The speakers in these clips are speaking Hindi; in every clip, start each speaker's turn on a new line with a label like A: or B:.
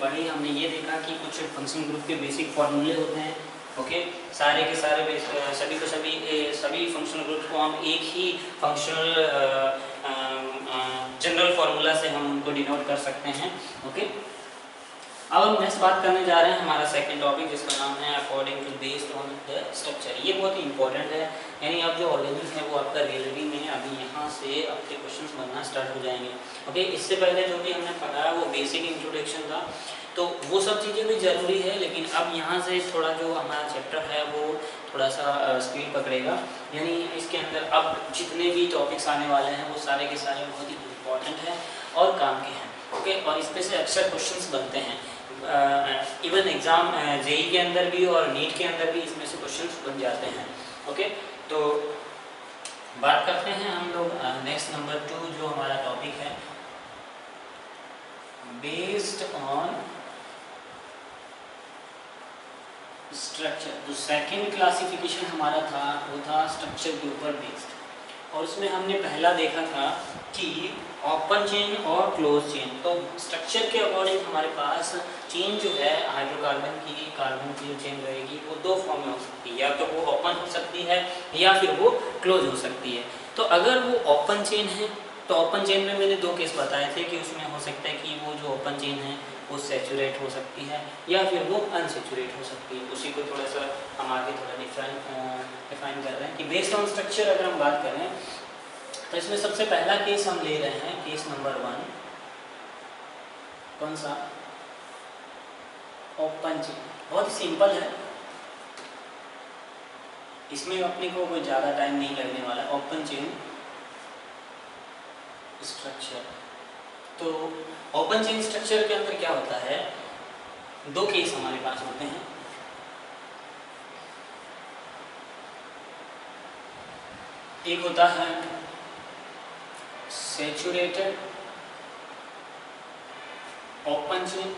A: पढ़ी, हमने ये देखा कि कुछ फंक्शन ग्रुप के बेसिक फॉर्मूले होते हैं। ओके, सारे के सारे सभी फंक्शनल ग्रुप को हम एक ही फंक्शनल जनरल फार्मूला से हम उनको डिनोट कर सकते हैं। ओके, अब हम नेक्स्ट बात करने जा रहे हैं हमारा सेकंड टॉपिक, जिसका नाम है according to based on the structure. ये बहुत ही इंपॉर्टेंट है, यानी अब जो ऑर्गेनिज्म है वो आपका रियलिटी में अभी यहाँ से आपके क्वेश्चंस बनना स्टार्ट हो जाएंगे। ओके, इससे पहले जो भी हमने पढ़ा वो बेसिक इंट्रोडक्शन था, तो वो सब चीज़ें भी ज़रूरी है, लेकिन अब यहाँ से थोड़ा जो हमारा चैप्टर है वो थोड़ा सा स्पीड पकड़ेगा, यानी इसके अंदर अब जितने भी टॉपिक्स आने वाले हैं वो सारे के सारे बहुत ही इंपॉर्टेंट हैं और काम के हैं। ओके, और इस पे से अक्सर क्वेश्चंस बनते हैं, इवन एग्ज़ाम जेई के अंदर भी और नीट के अंदर भी इसमें से क्वेश्चंस बन जाते हैं। ओके, तो बात करते हैं हम लोग नेक्स्ट नंबर 2 जो हमारा टॉपिक है, बेस्ड ऑन स्ट्रक्चर। जो सेकंड क्लासिफिकेशन हमारा था वो था स्ट्रक्चर के ऊपर बेस्ड, और उसमें हमने पहला देखा था कि ओपन चेन और क्लोज चेन। तो स्ट्रक्चर के अकॉर्डिंग हमारे पास चेन जो है हाइड्रोकार्बन की, कार्बन की जो चेन रहेगी वो दो फॉर्म में हो सकती है, या तो वो ओपन हो सकती है या फिर वो क्लोज हो सकती है। तो अगर वो ओपन चेन है तो ओपन चेन में मैंने दो केस बताए थे कि उसमें हो सकता है कि वो जो ओपन चेन है वो सैचुरेट हो सकती है या फिर वो अनसैचुरेट हो सकती है। उसी को थोड़ा सा हम आगे थोड़ा डिफाइन कर रहे हैं कि बेस्ड ऑन स्ट्रक्चर अगर हम बात करें तो इसमें सबसे पहला केस हम ले रहे हैं, केस नंबर 1। कौन सा? Open chain. बहुत ही सिंपल है, इसमें अपने को कोई ज़्यादा टाइम नहीं लगने वाला। ओपन चेन स्ट्रक्चर, तो ओपन चेन स्ट्रक्चर के अंदर क्या होता है, दो केस हमारे पास होते हैं। एक होता है सैचुरेटेड ओपन चेन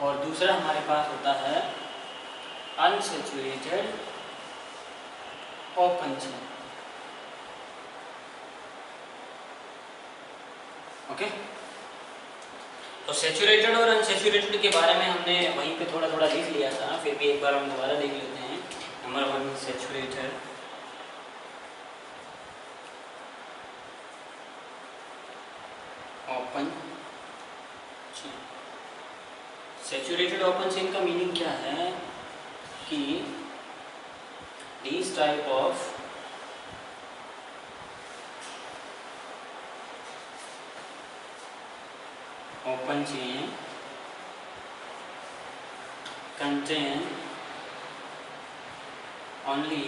A: और दूसरा हमारे पास होता है अनसैचुरेटेड ओपन चेन। ओके, तो सैचुरेटेड और अनसैचुरेटेड के बारे में हमने वहीं पे थोड़ा थोड़ा लिख लिया था, फिर भी एक बार हम दोबारा देख लेते हैं। Number 1 saturated open chain. Saturated open chain का मीनिंग क्या है कि this type of open chain contain only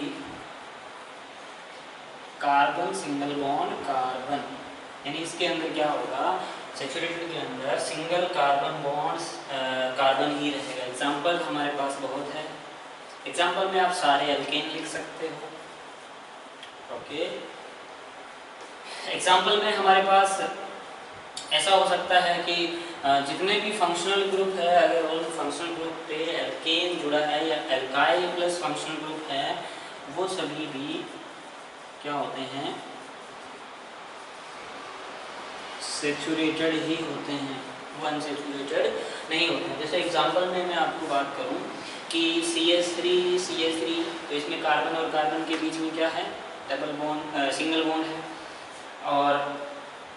A: carbon single bond carbon, यानी इसके अंदर क्या होगा, सैचुरेटेड के अंदर सिंगल कार्बन बॉन्ड्स कार्बन ही रहेगा। एग्जांपल हमारे पास बहुत है, एग्जांपल में आप सारे एल्केन लिख सकते हो। ओके, एग्जांपल में हमारे पास ऐसा हो सकता है कि जितने भी फंक्शनल ग्रुप है, अगर उन फंक्शनल ग्रुप पे एल्केन जुड़ा है या एल्काइल प्लस फंक्शनल ग्रुप है, वो सभी भी क्या होते हैं, सैचुरेटेड ही होते हैं, वो अनसैचुरेटेड नहीं होते हैं। जैसे एग्जांपल में मैं आपको बात करूं कि CH3 तो इसमें कार्बन और कार्बन के बीच में क्या है, डबल बॉन्ड सिंगल बॉन्ड है, और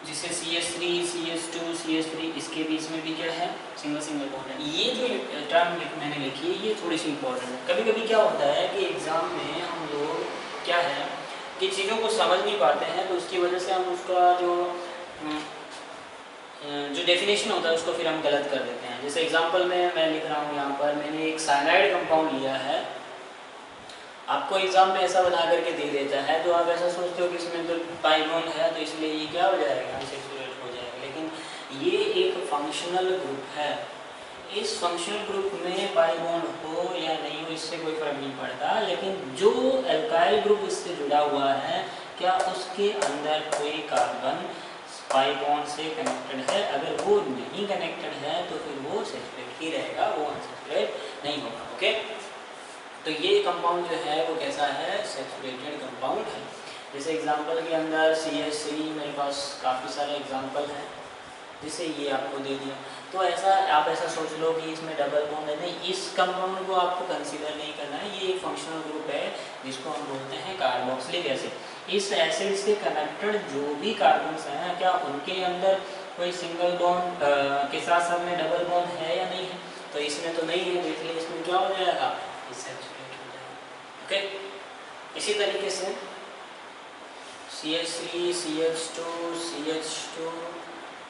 A: जिसे CH3 CH2 CH3 इसके बीच में भी क्या है, सिंगल बॉन्ड है। ये जो टर्म मैंने लिखी है ये थोड़ी सी इंपॉर्टेंट है। कभी कभी क्या होता है कि एग्जाम में हम लोग क्या है कि चीज़ों को समझ नहीं पाते हैं, तो उसकी वजह से हम उसका जो डेफिनेशन होता है उसको फिर हम गलत कर देते हैं। जैसे एग्जांपल में मैं लिख रहा हूँ, यहाँ पर मैंने एक साइनाइड कंपाउंड लिया है, आपको एग्जाम में ऐसा बना करके दे देता है तो आप ऐसा सोचते हो कि इसमें तो पाई बॉन्ड है तो इसलिए ये क्या हो जाएगा, अनसैचुरेटेड हो जाएगा। लेकिन ये एक फंक्शनल ग्रुप है, इस फंक्शनल ग्रुप में पाई बॉन्ड हो या नहीं हो इससे कोई फर्क नहीं पड़ता, लेकिन जो एल्काइल ग्रुप इससे जुड़ा हुआ है क्या उसके अंदर कोई कार्बन पाई बॉन्ड से कनेक्टेड है, अगर वो नहीं कनेक्टेड है तो फिर वो सैचुरेट ही रहेगा, वो अनसैचुरेट नहीं होगा। ओके, तो ये कंपाउंड जो है वो कैसा है, सैचुरेटेड कंपाउंड है। जैसे एग्जांपल के अंदर CH3, मेरे पास काफ़ी सारे एग्जांपल हैं, जिसे ये आपको दे दिया। तो ऐसा आप ऐसा सोच लो कि इसमें डबल बॉन्ड है, नहीं, इस कंपाउंड को आपको कंसीडर नहीं करना है। ये एक फंक्शनल ग्रुप है जिसको हम बोलते हैं कार्बोक्सिलिक एसिड। इस एसिड से कनेक्टेड जो भी कार्बन्स हैं, क्या उनके अंदर कोई सिंगल बॉन्ड के साथ साथ में डबल बॉन्ड है या नहीं है? तो इसमें तो नहीं है, इसलिए इसमें क्या हो जाएगा, सैचुरेट हो जाएगा। ओके, इसी तरीके से CH3 CH2 CH2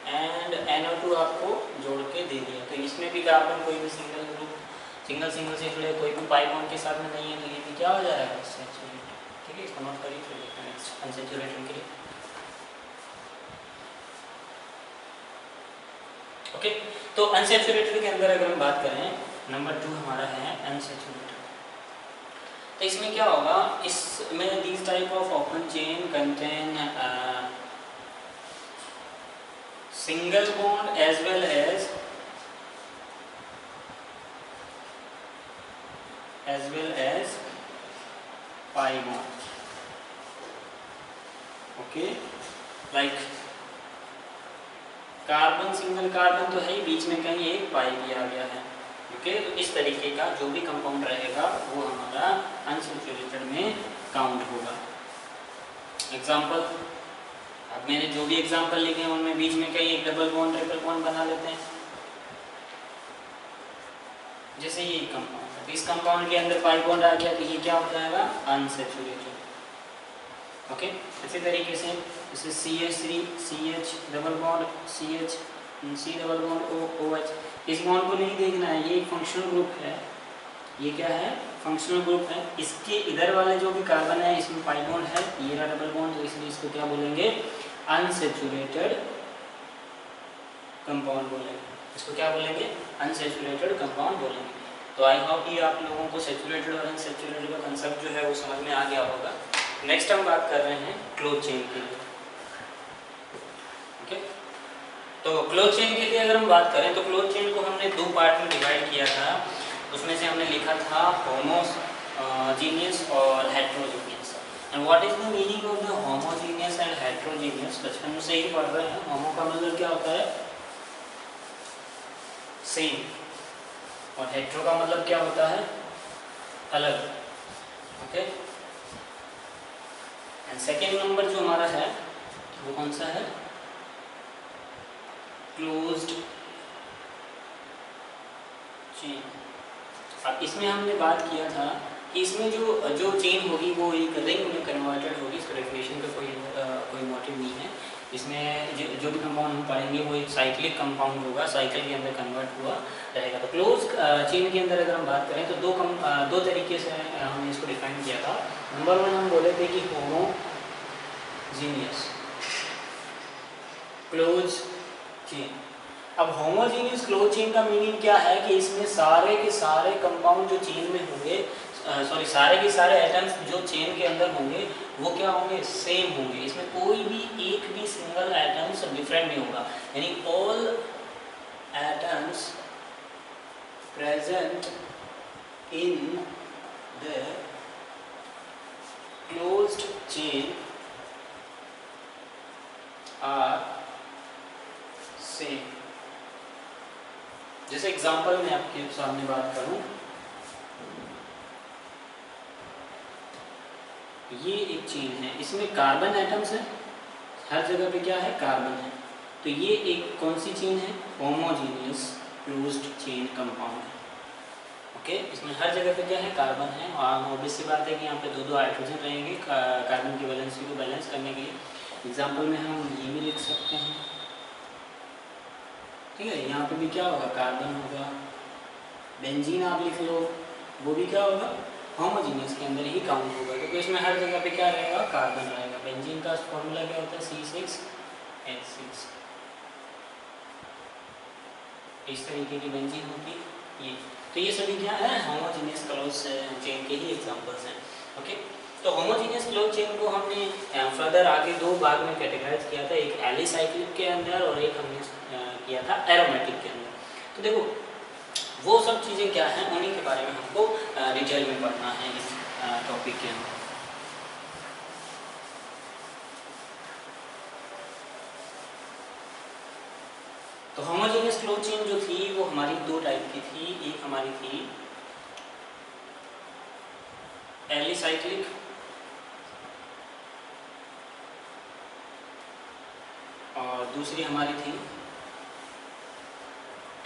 A: and NO2 आपको जोड़ के दे दिया। तो इसमें भी कार्बन कोई भी सिंगल ग्रुप सिंगल से जुड़े कोई भी पाई बॉन्ड के साथ में नहीं है, तो ये भी क्या हो जाएगा, सैचुरेटेड। ठीक है, इसको नोट करिए, फिर देखते हैं नेक्स्ट अनसैचुरेटेड के लिए। ओके, तो अनसैचुरेटेड के अंदर अगर हम बात करें, नंबर 2 हमारा है अनसैचुरेटेड। तो इसमें क्या होगा, इसमें this type of open chain contain single bond as well as pi bond. Okay, like carbon single carbon तो है ही, बीच में कहीं एक पाई दिया गया है। ओके, तो इस तरीके का जो भी कंपाउंड रहेगा वो हमारा अनसैचुरेटेड में काउंट होगा। एग्जांपल, अब मैंने जो भी एग्जांपल लिखे हैं उनमें बीच में कहीं एक डबल बॉन्ड ट्रिपल बॉन्ड बना लेते हैं। जैसे ये कंपाउंड है, तो इस कंपाउंड के अंदर पाई बॉन्ड आ गया, तो ये क्या हो जाएगा, अनसैचुरेटेड। ओके, इसी तरीके से जैसे CH3 CH double bond CH C double bond OH, इस बॉन्ड को नहीं देखना है, ये एक फंक्शनल ग्रुप है। ये क्या है, फंक्शनल ग्रुप है। इसके इधर वाले जो भी कार्बन है इसमें पाई बॉन्ड है, ये रहा डबल बॉन्ड, तो इसलिए इसको क्या बोलेंगे, अनसैचुरेटेड कंपाउंड बोलेंगे। इसको क्या बोलेंगे, अनसैचुरेटेड कंपाउंड बोलेंगे। तो आई होप कि आप लोगों को सैचुरेटेड और अनसैचुरेटेड का कंसेप्ट जो है वो समझ में आ गया होगा। नेक्स्ट हम बात कर रहे हैं क्लोज चेन के लिए। ओके, तो क्लोज चेन के लिए अगर हम बात करें तो क्लोज चेन को हमने 2 पार्ट में डिवाइड किया था। उसमें से हमने लिखा था होमोजीनियस और heterogeneous. And what is the meaning of the homogeneous and heterogeneous? बचपन से ही पढ़ रहे हैं। होमो का मतलब क्या होता है, सेम, और हेट्रो का मतलब क्या होता है, अलग। ओके, एंड सेकेंड नंबर जो हमारा है वो कौन सा है, क्लोज्ड चेन। अब इसमें हमने बात किया था कि इसमें जो चेन होगी वो एक रिंग में कन्वर्टेड होगी। इसका डेफिनेशन का कोई मोटिव नहीं है। इसमें जो भी कंपाउंड हम पढ़ेंगे वो एक साइक्लिक कंपाउंड होगा, साइकिल के अंदर कन्वर्ट हुआ रहेगा। तो क्लोज चेन के अंदर अगर हम बात करें तो दो तरीके से हमने इसको डिफाइन किया था। नंबर 1 हम बोले थे कि होमोजीनियस क्लोज चेन। अब होमोजीनियस क्लोज चेन का मीनिंग क्या है कि इसमें सारे के सारे कंपाउंड जो चेन में होंगे, सारे के सारे एटम्स जो चेन के अंदर होंगे वो क्या होंगे, सेम होंगे। इसमें कोई भी एक भी सिंगल एटम्स डिफरेंट नहीं होगा, यानी all atoms present in the closed chain are same. जैसे एग्जांपल मैं आपके सामने बात करूं, ये एक चेन है, इसमें कार्बन एटम्स है, हर जगह पे क्या है, कार्बन है। तो ये एक कौन सी चेन है, होमोजीनियस क्लोज्ड चेन कंपाउंड है। ओके, इसमें हर जगह पे क्या है, कार्बन है। और ऑब्वियस सी बात है कि यहाँ पे दो हाइड्रोजन रहेंगे कार्बन की वैलेंसी को बैलेंस करने के लिए। एग्जाम्पल में हम ये भी लिख सकते हैं, ठीक है। यहाँ पे भी क्या होगा, कार्बन होगा। बेंजीन आप लिख लो, वो भी क्या होगा, होमोजीनियस के अंदर ही काउंट होगा, क्योंकि इसमें हर जगह पे क्या रहेगा, कार्बन रहेगा। बेंजीन का फॉर्मूला क्या होता है, C6H6। इस तरीके की बेंजीन होती है ये। तो ये सभी क्या है, होमोजीनियस क्लोज चेन के ही एग्जांपल्स हैं। ओके, तो होमोजीनियस क्लोज चेन को हमने फर्दर आगे दो भाग में कैटेगराइज किया था, एक एलिसाइक्लिक के अंदर और एक हमने किया था एरोमेटिक के अंदर। तो देखो वो सब चीज़ें क्या हैं, उन्हीं के बारे में हमको डिटेल में पढ़ना है इस टॉपिक के अंदर। तो होमोजेनियस क्लोज चेन जो थी वो हमारी दो टाइप की थी। एक हमारी थी एलिसाइक्लिक और दूसरी हमारी थी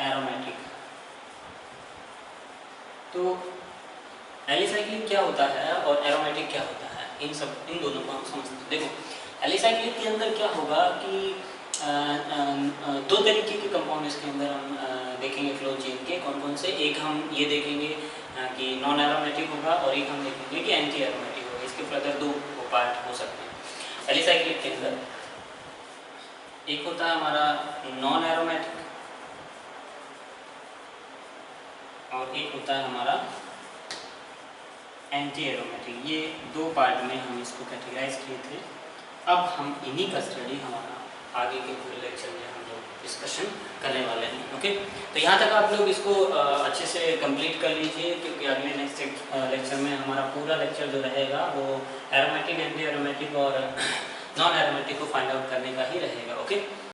A: एरोमेटिक। तो एलिसाइक्लिक क्या होता है और एरोमेटिक क्या होता है, इन दोनों को हम समझते हैं। देखो एलिसाइक्लिक के अंदर क्या होगा कि दो तरीके के कंपाउंड इसके अंदर हम देखेंगे क्लोज चेन के। कौन कौन से? एक हम ये देखेंगे कि नॉन एरोमेटिक होगा और एक हम देखेंगे कि एंटी एरोमेटिक होगा। इसके फर्दर दो पार्ट हो सकते हैं एलिसाइक्लिक के अंदर। एक होता है हमारा नॉन एरोमेटिक और एक होता है हमारा एंटी एरोमेटिक। ये दो पार्ट में हम इसको कैटेगराइज किए थे। अब हम इन्हीं का स्टडी हमारा आगे के पूरे लेक्चर में हम लोग डिस्कशन करने वाले हैं। ओके, तो यहाँ तक आप लोग इसको अच्छे से कंप्लीट कर लीजिए, क्योंकि अगले नेक्स्ट लेक्चर में हमारा पूरा लेक्चर जो रहेगा वो एरोमेटिक, एंटी एरोमेटिक और नॉन एरोमेटिक को फाइंड आउट करने का ही रहेगा। ओके।